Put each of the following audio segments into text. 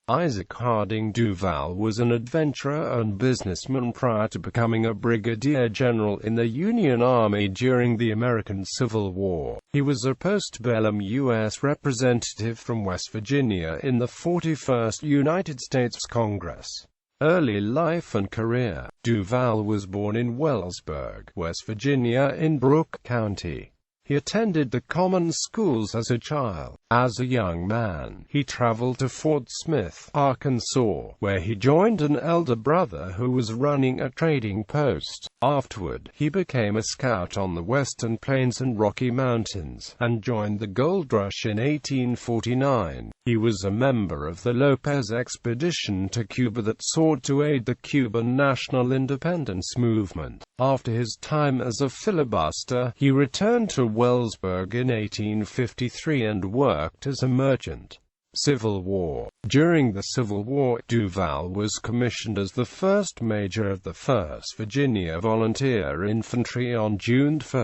Isaac Harding Duval was an adventurer and businessman prior to becoming a brigadier general in the Union Army during the American Civil War. He was a postbellum U.S. Representative from West Virginia in the 41st United States Congress. Early life and career. Duval was born in Wellsburg, West Virginia in Brooke County. He attended the common schools as a child. As a young man, he traveled to Fort Smith, Arkansas, where he joined an elder brother who was running a trading post. Afterward, he became a scout on the Western Plains and Rocky Mountains, and joined the gold rush in 1849. He was a member of the Lopez expedition to Cuba that sought to aid the Cuban national independence movement. After his time as a filibuster, he returned to Wellsburg in 1853 and worked as a merchant. Civil War. During the Civil War, Duval was commissioned as the first major of the 1st Virginia Volunteer Infantry on June 1,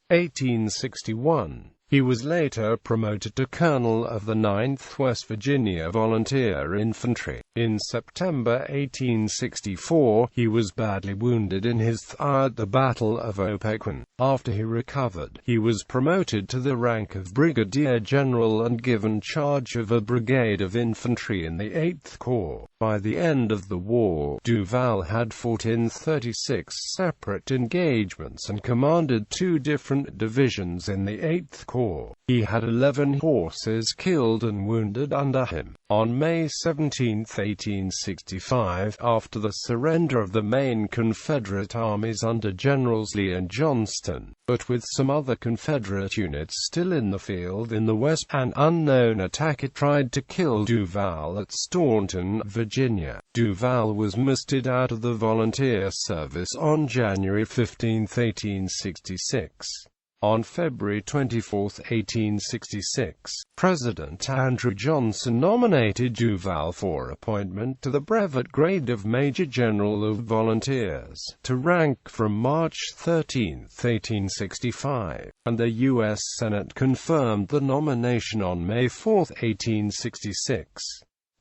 1861. He was later promoted to colonel of the 9th West Virginia Volunteer Infantry. In September 1864, he was badly wounded in his thigh at the Battle of Opequon. After he recovered, he was promoted to the rank of brigadier general and given charge of a brigade of infantry in the 8th Corps. By the end of the war, Duval had fought in 36 separate engagements and commanded 2 different divisions in the 8th Corps. He had 11 horses killed and wounded under him. On May 17, 1865, after the surrender of the main Confederate armies under Generals Lee and Johnston, but with some other Confederate units still in the field in the West, an unknown attacker tried to kill Duval at Staunton, Virginia. Duval was mustered out of the volunteer service on January 15, 1866. On February 24, 1866, President Andrew Johnson nominated Duval for appointment to the brevet grade of Major General of Volunteers, to rank from March 13, 1865, and the U.S. Senate confirmed the nomination on May 4, 1866.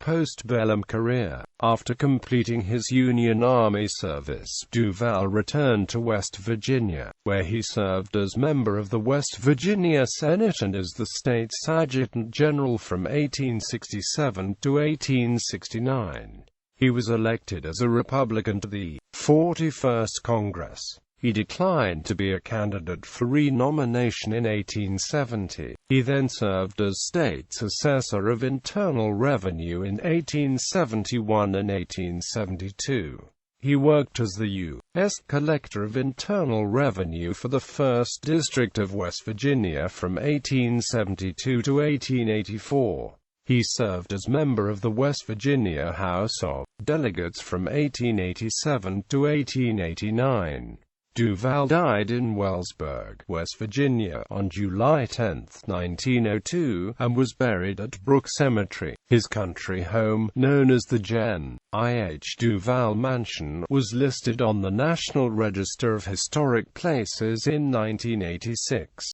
Postbellum career. After completing his Union Army service, Duval returned to West Virginia, where he served as member of the West Virginia Senate and as the state's adjutant general from 1867 to 1869. He was elected as a Republican to the 41st Congress. He declined to be a candidate for re-nomination in 1870. He then served as state's assessor of internal revenue in 1871 and 1872. He worked as the U.S. Collector of Internal Revenue for the 1st District of West Virginia from 1872 to 1884. He served as member of the West Virginia House of Delegates from 1887 to 1889. Duval died in Wellsburg, West Virginia, on July 10, 1902, and was buried at Brooke Cemetery. His country home, known as the Gen. I.H. Duval Mansion, was listed on the National Register of Historic Places in 1986.